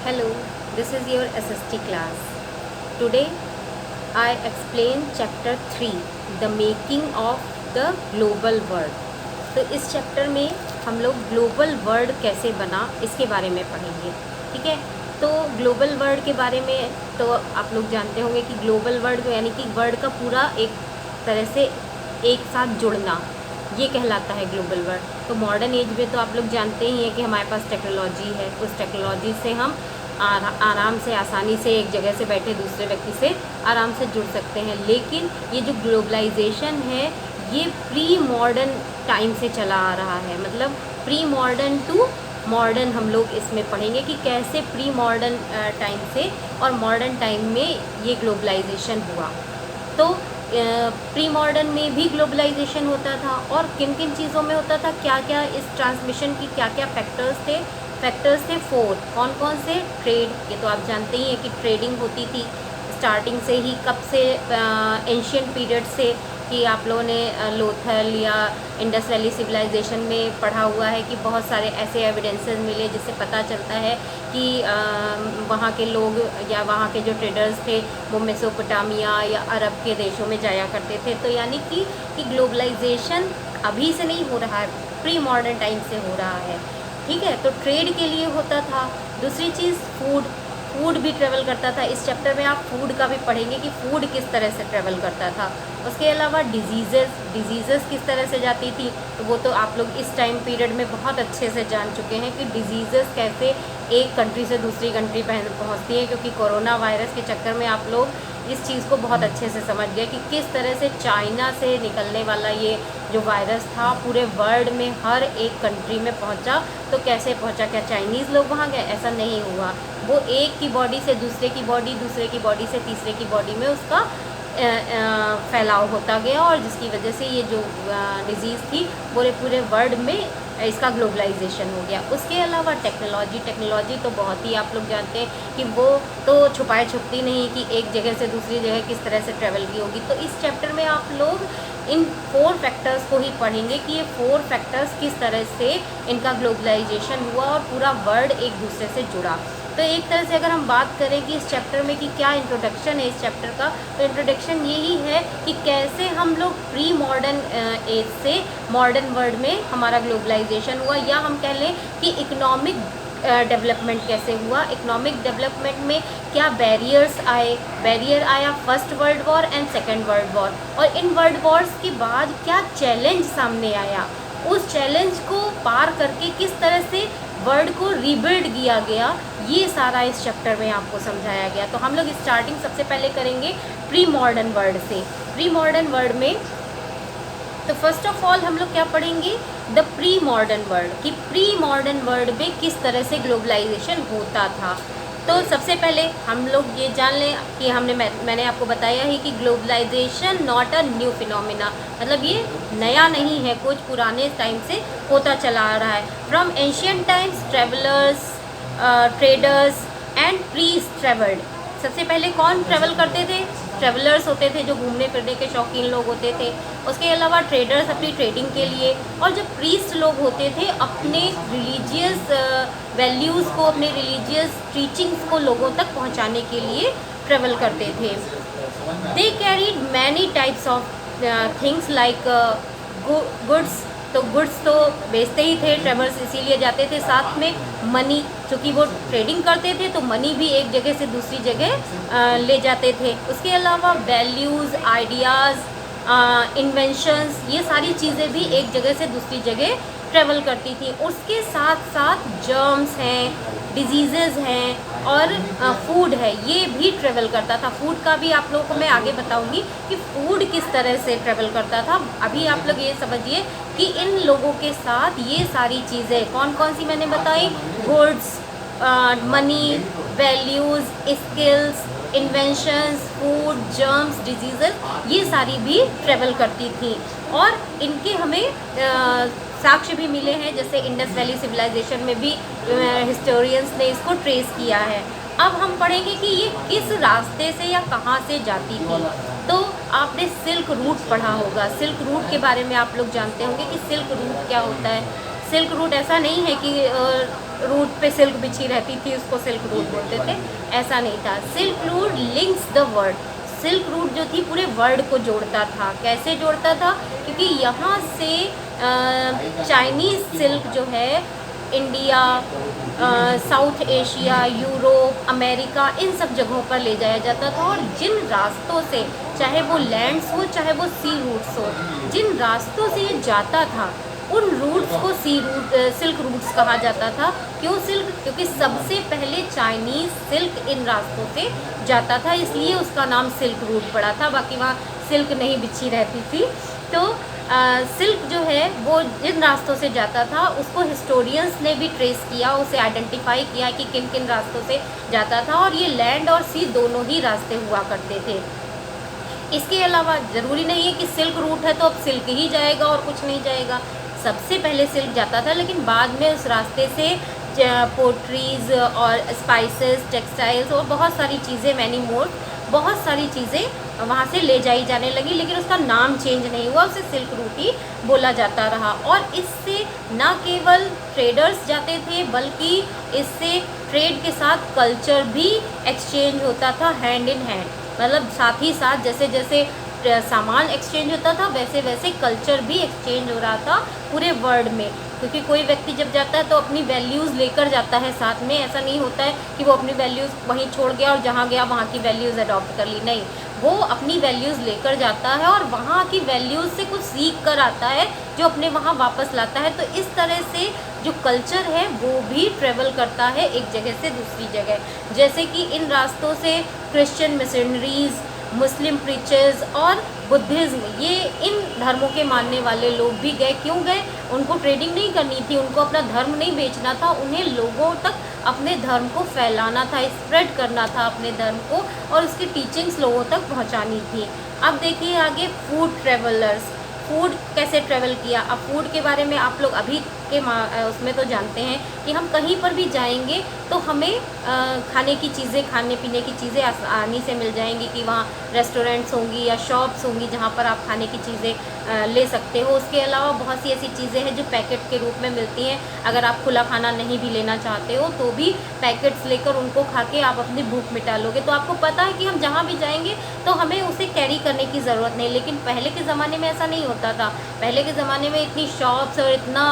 Hello, this is your SST class. Today I explain chapter 3, the making of the global world. तो इस chapter में हम लोग global world कैसे बना इसके बारे में पढ़ेंगे। ठीक है, तो ग्लोबल वर्ल्ड के बारे में तो आप लोग जानते होंगे कि ग्लोबल वर्ल्ड यानी कि वर्ल्ड का पूरा एक तरह से एक साथ जुड़ना, ये कहलाता है ग्लोबल वर्ल्ड। तो मॉडर्न एज में तो आप लोग जानते ही हैं कि हमारे पास टेक्नोलॉजी है, उस टेक्नोलॉजी से हम आराम से आसानी से एक जगह से बैठे दूसरे व्यक्ति से आराम से जुड़ सकते हैं। लेकिन ये जो ग्लोबलाइजेशन है ये प्री मॉडर्न टाइम से चला आ रहा है, मतलब प्री मॉडर्न टू मॉडर्न हम लोग इसमें पढ़ेंगे कि कैसे प्री मॉडर्न टाइम से और मॉडर्न टाइम में ये ग्लोबलाइजेशन हुआ। तो प्री मॉडर्न में भी ग्लोबलाइजेशन होता था और किन किन चीज़ों में होता था, क्या क्या इस ट्रांसमिशन की क्या क्या फैक्टर्स थे। 4 कौन कौन से। ट्रेड, ये तो आप जानते ही हैं कि ट्रेडिंग होती थी स्टार्टिंग से ही, कब से, एंशियंट पीरियड से, कि आप लोगों ने लोथल या इंडस वैली सिविलाइजेशन में पढ़ा हुआ है कि बहुत सारे ऐसे एविडेंसेस मिले जिससे पता चलता है कि वहाँ के लोग या वहाँ के जो ट्रेडर्स थे वो मेसोपोटामिया या अरब के देशों में जाया करते थे। तो यानी कि ग्लोबलाइजेशन अभी से नहीं हो रहा है, प्री मॉडर्न टाइम से हो रहा है। ठीक है, तो ट्रेड के लिए होता था। दूसरी चीज़ फूड भी ट्रेवल करता था। इस चैप्टर में आप फूड का भी पढ़ेंगे कि फूड किस तरह से ट्रेवल करता था। उसके अलावा डिजीज़ेस किस तरह से जाती थी, तो वो तो आप लोग इस टाइम पीरियड में बहुत अच्छे से जान चुके हैं कि डिजीज़ेस कैसे एक कंट्री से दूसरी कंट्री पहुंचती है, क्योंकि कोरोना वायरस के चक्कर में आप लोग इस चीज़ को बहुत अच्छे से समझ गए कि किस तरह से चाइना से निकलने वाला ये जो वायरस था पूरे वर्ल्ड में हर एक कंट्री में पहुंचा। तो कैसे पहुंचा, क्या चाइनीज़ लोग वहाँ गए? ऐसा नहीं हुआ। वो एक की बॉडी से दूसरे की बॉडी, दूसरे की बॉडी से तीसरे की बॉडी में उसका फैलाव होता गया, और जिसकी वजह से ये जो डिज़ीज़ थी पूरे वर्ल्ड में इसका ग्लोबलाइजेशन हो गया। उसके अलावा टेक्नोलॉजी तो बहुत ही आप लोग जानते हैं कि वो तो छुपाए छुपती नहीं कि एक जगह से दूसरी जगह किस तरह से ट्रैवल की होगी। तो इस चैप्टर में आप लोग इन 4 फैक्टर्स को ही पढ़ेंगे कि ये 4 फैक्टर्स किस तरह से इनका ग्लोबलाइजेशन हुआ और पूरा वर्ल्ड एक दूसरे से जुड़ा। तो एक तरह से अगर हम बात करें कि इस चैप्टर में कि क्या इंट्रोडक्शन है इस चैप्टर का, तो इंट्रोडक्शन यही है कि कैसे हम लोग प्री मॉडर्न एज से मॉडर्न वर्ल्ड में हमारा ग्लोबलाइजेशन हुआ, या हम कह लें कि इकोनॉमिक डेवलपमेंट कैसे हुआ। इकोनॉमिक डेवलपमेंट में क्या बैरियर आया first world war and second world war, और इन वर्ल्ड वॉर्स के बाद क्या चैलेंज सामने आया, उस चैलेंज को पार करके किस तरह से वर्ल्ड को रीबिल्ड किया गया, ये सारा इस चैप्टर में आपको समझाया गया। तो हम लोग स्टार्टिंग सबसे पहले करेंगे प्री मॉडर्न वर्ल्ड से। प्री मॉडर्न वर्ल्ड में तो फर्स्ट ऑफ ऑल हम लोग क्या पढ़ेंगे, द प्री मॉडर्न वर्ल्ड, कि प्री मॉडर्न वर्ल्ड में किस तरह से ग्लोबलाइजेशन होता था। तो सबसे पहले हम लोग ये जान लें कि मैंने आपको बताया ही कि globalisation not a new phenomena, मतलब ये नया नहीं है, कुछ पुराने टाइम से होता चला आ रहा है। From ancient times travellers, traders and priest travelled. सबसे पहले कौन ट्रेवल करते थे? ट्रेवलर्स होते थे जो घूमने फिरने के शौकीन लोग होते थे। उसके अलावा ट्रेडर्स अपनी ट्रेडिंग के लिए, और जो प्रीस्ट लोग होते थे अपने रिलीजियस वैल्यूज़ को, अपने रिलीजियस टीचिंग्स को लोगों तक पहुंचाने के लिए ट्रेवल करते थे। They carried many types of things like goods, तो गुड्स तो बेचते ही थे ट्रेवलर्स, इसीलिए जाते थे। साथ में मनी, क्योंकि वो ट्रेडिंग करते थे तो मनी भी एक जगह से दूसरी जगह ले जाते थे। उसके अलावा वैल्यूज़, आइडियाज़, इन्वेंशंस, ये सारी चीज़ें भी एक जगह से दूसरी जगह ट्रेवल करती थी। उसके साथ साथ जर्म्स हैं, डिजीज़ेज़ हैं और फूड है, ये भी ट्रेवल करता था। फूड का भी आप लोगों को मैं आगे बताऊंगी कि फूड किस तरह से ट्रेवल करता था। अभी आप लोग ये समझिए कि इन लोगों के साथ ये सारी चीज़ें कौन कौन सी मैंने बताई, goods, money, values, skills, inventions, food, germs, diseases, ये सारी भी ट्रेवल करती थी। और इनके हमें साक्ष्य भी मिले हैं, जैसे इंडस वैली सिविलाइजेशन में भी हिस्टोरियंस ने इसको ट्रेस किया है। अब हम पढ़ेंगे कि ये किस रास्ते से या कहाँ से जाती थी। तो आपने सिल्क रूट पढ़ा होगा, सिल्क रूट के बारे में आप लोग जानते होंगे कि सिल्क रूट क्या होता है। सिल्क रूट ऐसा नहीं है कि रूट पे सिल्क बिछी रहती थी उसको सिल्क रूट बोलते थे, ऐसा नहीं था। Silk route links the world, silk route जो थी पूरे वर्ल्ड को जोड़ता था। कैसे जोड़ता था? क्योंकि यहाँ से चाइनीज़ सिल्क जो है India, South Asia, Europe, America, इन सब जगहों पर ले जाया जाता था। और जिन रास्तों से, चाहे वो लैंड्स हो चाहे वो सी रूट्स हो, जिन रास्तों से ये जाता था उन रूट्स को सिल्क रूट्स कहा जाता था। क्यों सिल्क? क्योंकि सबसे पहले चाइनीज़ सिल्क इन रास्तों से जाता था, इसलिए उसका नाम सिल्क रूट पड़ा था। बाकी वहाँ सिल्क नहीं बिछी रहती थी। तो सिल्क जो है वो जिन रास्तों से जाता था उसको हिस्टोरियंस ने भी ट्रेस किया, उसे आइडेंटिफाई किया कि किन किन रास्तों से जाता था। और ये लैंड और सी दोनों ही रास्ते हुआ करते थे। इसके अलावा ज़रूरी नहीं है कि सिल्क रूट है तो अब सिल्क ही जाएगा और कुछ नहीं जाएगा। सबसे पहले सिल्क जाता था, लेकिन बाद में उस रास्ते से पोट्रीज़ और स्पाइसेस, टेक्सटाइल्स और बहुत सारी चीज़ें, मैनी मोर, बहुत सारी चीज़ें वहाँ से ले जाई जाने लगी, लेकिन उसका नाम चेंज नहीं हुआ, उसे सिल्क रूट ही बोला जाता रहा। और इससे ना केवल ट्रेडर्स जाते थे, बल्कि इससे ट्रेड के साथ कल्चर भी एक्सचेंज होता था, हैंड इन हैंड। मतलब साथ ही साथ जैसे जैसे सामान एक्सचेंज होता था वैसे वैसे कल्चर भी एक्सचेंज हो रहा था पूरे वर्ल्ड में। क्योंकि कोई व्यक्ति जब जाता है तो अपनी वैल्यूज़ लेकर जाता है साथ में। ऐसा नहीं होता है कि वो अपनी वैल्यूज़ वहीं छोड़ गया और जहाँ गया वहाँ की वैल्यूज़ अडॉप्ट कर ली, नहीं, वो अपनी वैल्यूज़ लेकर जाता है और वहाँ की वैल्यूज़ से कुछ सीख कर आता है जो अपने वहाँ वापस लाता है। तो इस तरह से जो कल्चर है वो भी ट्रेवल करता है एक जगह से दूसरी जगह। जैसे कि इन रास्तों से क्रिश्चियन मिशनरीज़, मुस्लिम प्रीचर्स और बुद्धिज़्म, ये इन धर्मों के मानने वाले लोग भी गए। क्यों गए? उनको ट्रेडिंग नहीं करनी थी, उनको अपना धर्म नहीं बेचना था, उन्हें लोगों तक अपने धर्म को फैलाना था, स्प्रेड करना था अपने धर्म को, और उसकी टीचिंग्स लोगों तक पहुंचानी थी। अब देखिए आगे फूड ट्रेवलर्स, फूड कैसे ट्रैवल किया। अब फूड के बारे में आप लोग अभी के उसमें तो जानते हैं कि हम कहीं पर भी जाएंगे तो हमें खाने की चीज़ें, खाने पीने की चीज़ें आसानी से मिल जाएंगी, कि वहाँ रेस्टोरेंट्स होंगी या शॉप्स होंगी जहाँ पर आप खाने की चीज़ें ले सकते हो। उसके अलावा बहुत सी ऐसी चीज़ें हैं जो पैकेट के रूप में मिलती हैं। अगर आप खुला खाना नहीं भी लेना चाहते हो तो भी पैकेट्स लेकर उनको खा के आप अपनी भूख मिटा लोगे। तो आपको पता है कि हम जहाँ भी जाएंगे तो हमें उसे कैरी करने की ज़रूरत नहीं। लेकिन पहले के ज़माने में ऐसा नहीं होता था। पहले के ज़माने में इतनी शॉप्स और इतना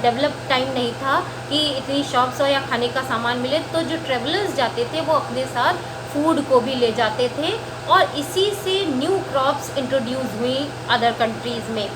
डेवलप टाइम नहीं था कि इतनी शॉप्स और या खाने का सामान मिले। तो जो ट्रेवलर्स जाते थे वो अपने साथ फूड को भी ले जाते थे, और इसी से न्यू क्रॉप्स इंट्रोड्यूस हुई अदर कंट्रीज़ में।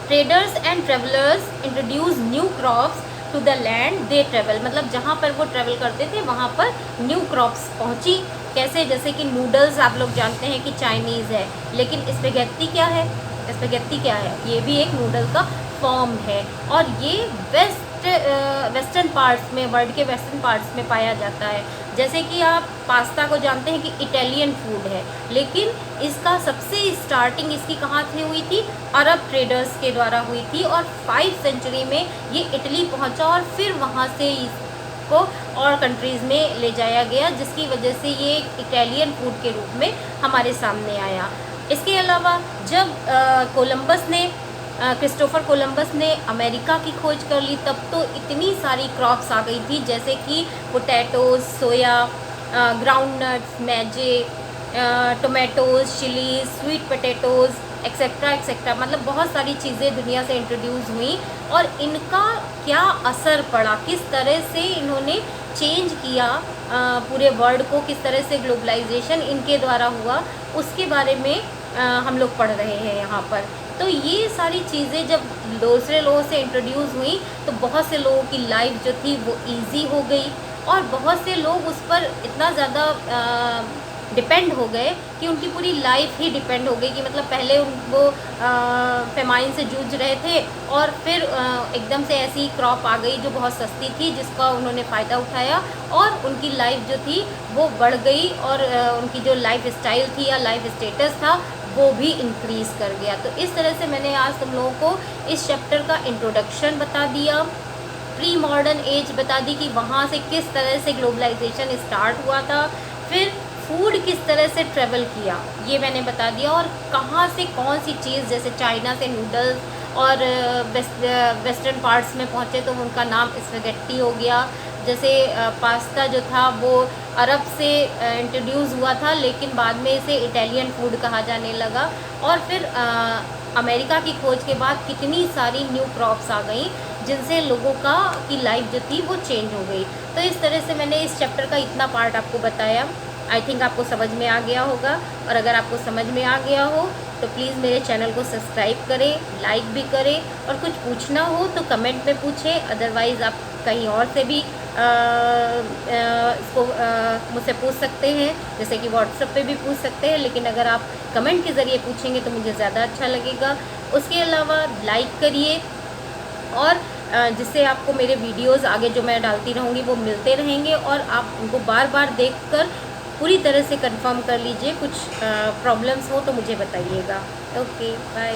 Traders and travellers introduce new crops to the land they travel, मतलब जहाँ पर वो ट्रेवल करते थे वहाँ पर न्यू क्रॉप्स पहुँची। कैसे? जैसे कि नूडल्स आप लोग जानते हैं कि चाइनीज़ है, लेकिन स्पेगेटी क्या है? स्पेगेटी क्या है? ये भी एक नूडल का फॉर्म है, और ये वेस्टर्न पार्ट्स में, वर्ल्ड के वेस्टर्न पार्ट्स में पाया जाता है। जैसे कि आप पास्ता को जानते हैं कि इटालियन फूड है, लेकिन इसका सबसे स्टार्टिंग इसकी कहाँ से हुई थी? अरब ट्रेडर्स के द्वारा हुई थी, और 5th सेंचुरी में ये इटली पहुँचा और फिर वहाँ से को और कंट्रीज़ में ले जाया गया, जिसकी वजह से ये इटालियन फूड के रूप में हमारे सामने आया। इसके अलावा जब क्रिस्टोफर कोलंबस ने अमेरिका की खोज कर ली, तब तो इतनी सारी क्रॉप्स आ गई थी, जैसे कि potatoes, soya, groundnuts, maize, tomatoes, chillies, sweet potatoes, etcetera etcetera. मतलब बहुत सारी चीज़ें दुनिया से इंट्रोड्यूस हुई, और इनका क्या असर पड़ा, किस तरह से इन्होंने चेंज किया पूरे वर्ल्ड को, किस तरह से ग्लोबलाइजेशन इनके द्वारा हुआ, उसके बारे में हम लोग पढ़ रहे हैं यहाँ पर। तो ये सारी चीज़ें जब दूसरे लोगों से इंट्रोड्यूस हुई तो बहुत से लोगों की लाइफ जो थी वो इजी हो गई, और बहुत से लोग उस पर इतना ज़्यादा डिपेंड हो गए कि उनकी पूरी लाइफ ही डिपेंड हो गई। कि मतलब पहले वो फेमाइन से जूझ रहे थे, और फिर एकदम से ऐसी क्रॉप आ गई जो बहुत सस्ती थी, जिसका उन्होंने फ़ायदा उठाया, और उनकी लाइफ जो थी वो बढ़ गई, और उनकी जो लाइफ स्टाइल थी या लाइफ स्टेटस था वो भी इंक्रीज़ कर गया। तो इस तरह से मैंने आज तुम लोगों को इस चैप्टर का इंट्रोडक्शन बता दिया, प्री मॉडर्न एज बता दी कि वहाँ से किस तरह से ग्लोबलाइजेशन स्टार्ट हुआ था, फिर फूड किस तरह से ट्रेवल किया ये मैंने बता दिया, और कहाँ से कौन सी चीज़, जैसे चाइना से नूडल्स और वेस्टर्न पार्ट्स में पहुँचे तो उनका नाम स्पेगेट्टी हो गया। जैसे पास्ता जो था वो अरब से इंट्रोड्यूस हुआ था, लेकिन बाद में इसे इटालियन फूड कहा जाने लगा। और फिर अमेरिका की खोज के बाद कितनी सारी न्यू क्रॉप्स आ गई जिनसे लोगों की लाइफ जो थी वो चेंज हो गई। तो इस तरह से मैंने इस चैप्टर का इतना पार्ट आपको बताया। आई थिंक आपको समझ में आ गया होगा, और अगर आपको समझ में आ गया हो तो प्लीज़ मेरे चैनल को सब्सक्राइब करें, लाइक भी करें, और कुछ पूछना हो तो कमेंट में पूछें। अदरवाइज़ आप कहीं और से भी इसको मुझसे पूछ सकते हैं, जैसे कि व्हाट्सएप पे भी पूछ सकते हैं, लेकिन अगर आप कमेंट के ज़रिए पूछेंगे तो मुझे ज़्यादा अच्छा लगेगा। उसके अलावा लाइक करिए, और जिससे आपको मेरे वीडियोस आगे जो मैं डालती रहूँगी वो मिलते रहेंगे, और आप उनको बार बार देखकर पूरी तरह से कंफर्म कर लीजिए। कुछ प्रॉब्लम्स हो तो मुझे बताइएगा। Okay, bye.